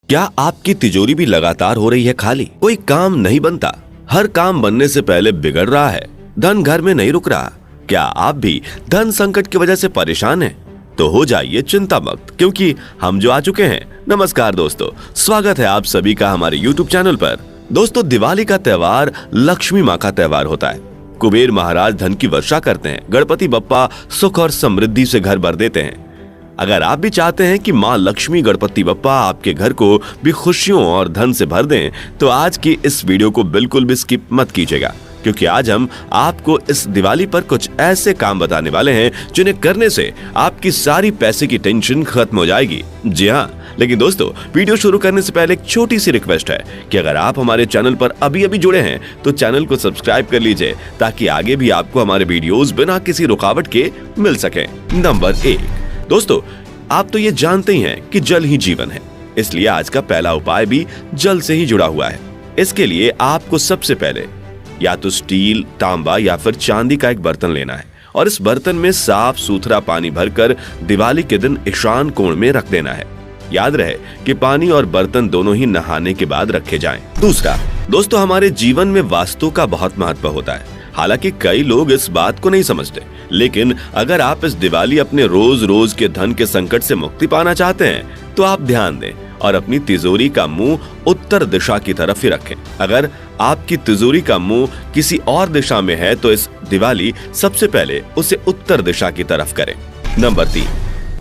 क्या आपकी तिजोरी भी लगातार हो रही है खाली? कोई काम नहीं बनता, हर काम बनने से पहले बिगड़ रहा है, धन घर में नहीं रुक रहा। क्या आप भी धन संकट की वजह से परेशान हैं? तो हो जाइए चिंता मुक्त, क्योंकि हम जो आ चुके हैं। नमस्कार दोस्तों, स्वागत है आप सभी का हमारे YouTube चैनल पर। दोस्तों, दिवाली का त्योहार लक्ष्मी माँ का त्योहार होता है। कुबेर महाराज धन की वर्षा करते हैं, गणपति बप्पा सुख और समृद्धि से घर भर देते हैं। अगर आप भी चाहते हैं कि माँ लक्ष्मी गणपति बप्पा आपके घर को भी खुशियों और धन से भर दें, तो आज की इस वीडियो को बिल्कुल भी स्किप मत कीजिएगा, क्योंकि आज हम आपको इस दिवाली पर कुछ ऐसे काम बताने वाले हैं जिन्हें करने से आपकी सारी पैसे की टेंशन खत्म हो जाएगी। जी हाँ, लेकिन दोस्तों, वीडियो शुरू करने से पहले एक छोटी सी रिक्वेस्ट है कि अगर आप हमारे चैनल पर अभी जुड़े हैं तो चैनल को सब्सक्राइब कर लीजिए, ताकि आगे भी आपको हमारे वीडियोस बिना किसी रुकावट के मिल सके। नंबर 1, दोस्तों, आप तो ये जानते ही हैं कि जल ही जीवन है, इसलिए आज का पहला उपाय भी जल से ही जुड़ा हुआ है। इसके लिए आपको सबसे पहले या तो स्टील, तांबा या फिर चांदी का एक बर्तन लेना है और इस बर्तन में साफ सुथरा पानी भरकर दिवाली के दिन ईशान कोण में रख देना है। याद रहे कि पानी और बर्तन दोनों ही नहाने के बाद रखे जाएं। दूसरा, दोस्तों, हमारे जीवन में वास्तु का बहुत महत्व होता है। हालांकि कई लोग इस बात को नहीं समझते, लेकिन अगर आप इस दिवाली अपने रोज के धन के संकट से मुक्ति पाना चाहते हैं तो आप ध्यान दें और अपनी तिजोरी का मुंह उत्तर दिशा की तरफ ही रखें। अगर आपकी तिजोरी का मुंह किसी और दिशा में है तो इस दिवाली सबसे पहले उसे उत्तर दिशा की तरफ करें। नंबर 3,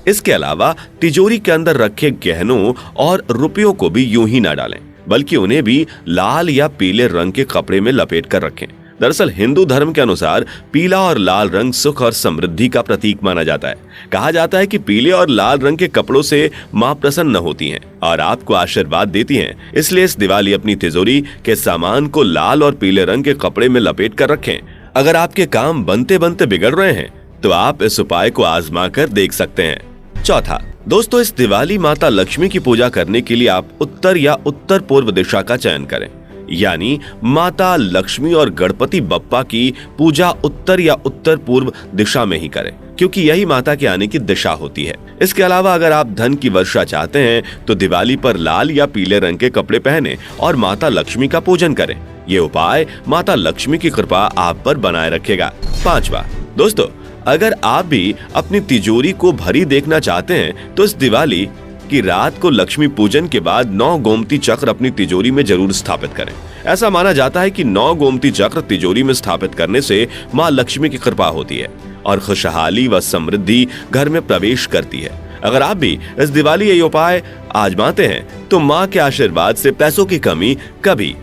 इसके अलावा तिजोरी के अंदर रखे गहनों और रुपयों को भी यूं ही ना डालें, बल्कि उन्हें भी लाल या पीले रंग के कपड़े में लपेट कर रखें। दरअसल हिंदू धर्म के अनुसार पीला और लाल रंग सुख और समृद्धि का प्रतीक माना जाता है। कहा जाता है कि पीले और लाल रंग के कपड़ों से माँ प्रसन्न होती हैं और आपको आशीर्वाद देती हैं। इसलिए इस दिवाली अपनी तिजोरी के सामान को लाल और पीले रंग के कपड़े में लपेट कर रखें। अगर आपके काम बनते बनते बिगड़ रहे हैं तो आप इस उपाय को आजमा कर देख सकते हैं। चौथा, दोस्तों, इस दिवाली माता लक्ष्मी की पूजा करने के लिए आप उत्तर या उत्तर पूर्व दिशा का चयन करें। यानी माता लक्ष्मी और गणपति बप्पा की पूजा उत्तर या उत्तर पूर्व दिशा में ही करें, क्योंकि यही माता के आने की दिशा होती है। इसके अलावा अगर आप धन की वर्षा चाहते हैं तो दिवाली पर लाल या पीले रंग के कपड़े पहने और माता लक्ष्मी का पूजन करें। ये उपाय माता लक्ष्मी की कृपा आप पर बनाए रखेगा। पांचवा, दोस्तों, अगर आप भी अपनी तिजोरी को भरी देखना चाहते हैं तो इस दिवाली कि रात को लक्ष्मी पूजन के बाद 9 गोमती चक्र अपनी तिजोरी में जरूर स्थापित करें। ऐसा माना जाता है कि 9 गोमती चक्र तिजोरी में स्थापित करने से माँ लक्ष्मी की कृपा होती है और खुशहाली व समृद्धि घर में प्रवेश करती है। अगर आप भी इस दिवाली ये उपाय आजमाते हैं तो माँ के आशीर्वाद से पैसों की कमी कभी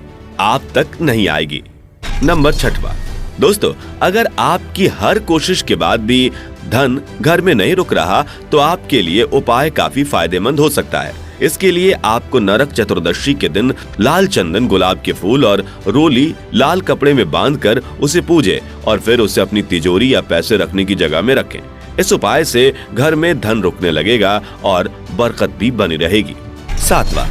आप तक नहीं आएगी। नंबर 6, दोस्तों, अगर आपकी हर कोशिश के बाद भी धन घर में नहीं रुक रहा तो आपके लिए उपाय काफी फायदेमंद हो सकता है। इसके लिए आपको नरक चतुर्दशी के दिन लाल चंदन, गुलाब के फूल और रोली लाल कपड़े में बांधकर उसे पूजे और फिर उसे अपनी तिजोरी या पैसे रखने की जगह में रखें। इस उपाय से घर में धन रुकने लगेगा और बरकत भी बनी रहेगी। 7वां,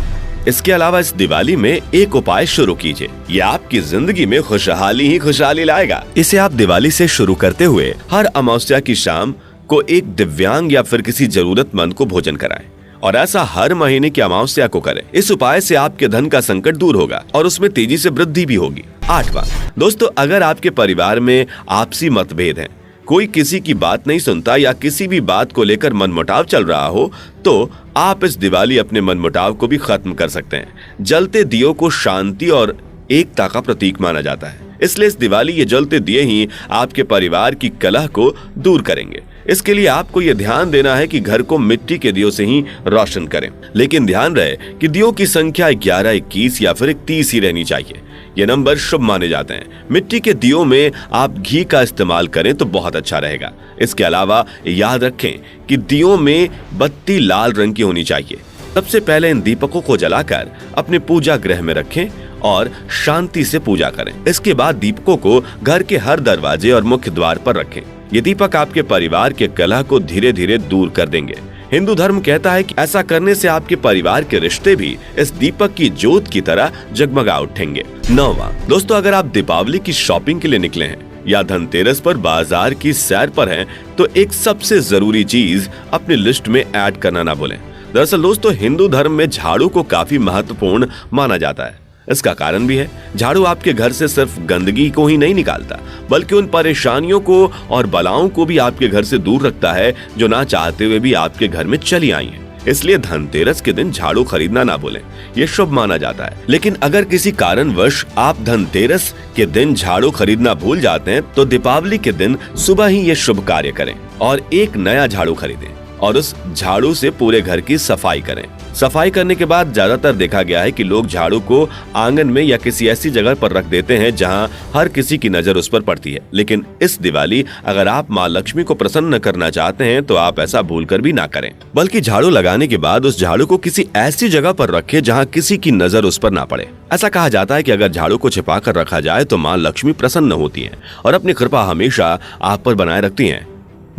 इसके अलावा इस दिवाली में एक उपाय शुरू कीजिए, ये आपकी जिंदगी में खुशहाली ही खुशहाली लाएगा। इसे आप दिवाली से शुरू करते हुए हर अमावस्या की शाम को एक दिव्यांग या फिर किसी जरूरतमंद को भोजन कराएं और ऐसा हर महीने की अमावस्या को करें। इस उपाय से आपके धन का संकट दूर होगा और उसमें तेजी से वृद्धि भी होगी। 8वां, दोस्तों, अगर आपके परिवार में आपसी मतभेद हैं, कोई किसी की बात नहीं सुनता या किसी भी बात को लेकर मनमुटाव चल रहा हो, तो आप इस दिवाली अपने मनमुटाव को भी खत्म कर सकते हैं। जलते दियों को शांति और एकता का प्रतीक माना जाता है, इसलिए इस दिवाली ये जलते दिए ही आपके परिवार की कलह को दूर करेंगे। इसके लिए आपको ये ध्यान देना है कि घर को मिट्टी के दियों से ही रोशन करें, लेकिन ध्यान रहे कि दियों की संख्या 11, 21 या फिर 30 ही रहनी चाहिए। ये नंबर शुभ माने जाते हैं। मिट्टी के दियों में आप घी का इस्तेमाल करें तो बहुत अच्छा रहेगा। इसके अलावा याद रखें कि दियों में बत्ती लाल रंग की होनी चाहिए। सबसे पहले इन दीपकों को जलाकर अपने पूजा गृह में रखें और शांति से पूजा करें। इसके बाद दीपकों को घर के हर दरवाजे और मुख्य द्वार पर रखें। ये दीपक आपके परिवार के कलह को धीरे धीरे दूर कर देंगे। हिंदू धर्म कहता है कि ऐसा करने से आपके परिवार के रिश्ते भी इस दीपक की ज्योत की तरह जगमगा उठेंगे। 9वां, दोस्तों, अगर आप दीपावली की शॉपिंग के लिए निकले हैं या धनतेरस पर बाजार की सैर पर हैं, तो एक सबसे जरूरी चीज अपनी लिस्ट में ऐड करना ना भूलें। दरअसल दोस्तों, हिंदू धर्म में झाड़ू को काफी महत्वपूर्ण माना जाता है। इसका कारण भी है। झाड़ू आपके घर से सिर्फ गंदगी को ही नहीं निकालता, बल्कि उन परेशानियों को और बलाओं को भी आपके घर से दूर रखता है जो ना चाहते हुए भी आपके घर में चली आई हैं। इसलिए धनतेरस के दिन झाड़ू खरीदना ना भूलें, ये शुभ माना जाता है। लेकिन अगर किसी कारणवश आप धनतेरस के दिन झाड़ू खरीदना भूल जाते हैं तो दीपावली के दिन सुबह ही ये शुभ कार्य करें और एक नया झाड़ू खरीदें और उस झाड़ू से पूरे घर की सफाई करें। सफाई करने के बाद ज्यादातर देखा गया है कि लोग झाड़ू को आंगन में या किसी ऐसी जगह पर रख देते हैं जहां हर किसी की नजर उस पर पड़ती है। लेकिन इस दिवाली अगर आप माँ लक्ष्मी को प्रसन्न करना चाहते हैं तो आप ऐसा भूलकर भी ना करें, बल्कि झाड़ू लगाने के बाद उस झाड़ू को किसी ऐसी जगह पर रखें जहां किसी की नजर उस पर ना पड़े। ऐसा कहा जाता है कि अगर झाड़ू को छिपा कर रखा जाए तो माँ लक्ष्मी प्रसन्न होती है और अपनी कृपा हमेशा आप पर बनाए रखती है।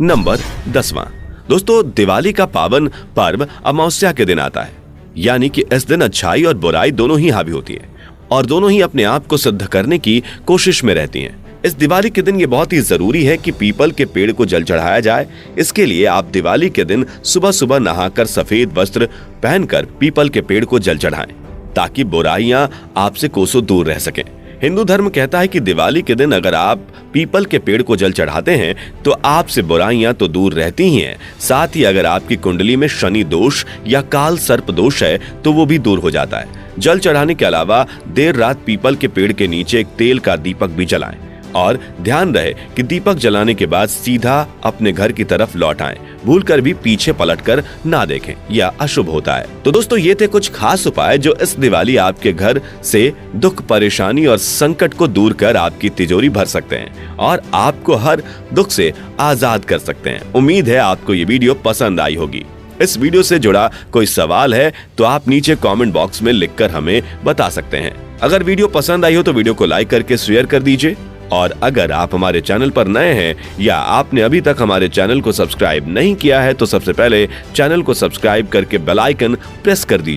नंबर 10वां, दोस्तों, दिवाली का पावन पर्व अमावस्या के दिन आता है, यानी कि इस दिन अच्छाई और बुराई दोनों ही हावी होती है और दोनों ही अपने आप को सिद्ध करने की कोशिश में रहती हैं। इस दिवाली के दिन ये बहुत ही जरूरी है कि पीपल के पेड़ को जल चढ़ाया जाए। इसके लिए आप दिवाली के दिन सुबह सुबह नहाकर सफेद वस्त्र पहनकर पीपल के पेड़ को जल चढ़ाएं, ताकि बुराइयां आपसे कोसों दूर रह सकें। हिंदू धर्म कहता है कि दिवाली के दिन अगर आप पीपल के पेड़ को जल चढ़ाते हैं तो आपसे बुराइयां तो दूर रहती ही हैं, साथ ही अगर आपकी कुंडली में शनि दोष या काल सर्प दोष है तो वो भी दूर हो जाता है। जल चढ़ाने के अलावा देर रात पीपल के पेड़ के नीचे एक तेल का दीपक भी जलाएं और ध्यान रहे कि दीपक जलाने के बाद सीधा अपने घर की तरफ लौट आएं, भूलकर भी पीछे पलटकर ना देखें, यह अशुभ होता है। तो दोस्तों, ये थे कुछ खास उपाय जो इस दिवाली आपके घर से दुख, परेशानी और संकट को दूर कर आपकी तिजोरी भर सकते हैं और आपको हर दुख से आजाद कर सकते हैं। उम्मीद है आपको ये वीडियो पसंद आई होगी। इस वीडियो से जुड़ा कोई सवाल है तो आप नीचे कमेंट बॉक्स में लिखकर हमें बता सकते हैं। अगर वीडियो पसंद आई हो तो वीडियो को लाइक करके शेयर कर दीजिए और अगर आप हमारे चैनल पर नए हैं या आपने अभी तक हमारे चैनल को सब्सक्राइब नहीं किया है तो सबसे पहले चैनल को सब्सक्राइब करके बेल आइकन प्रेस कर दीजिए।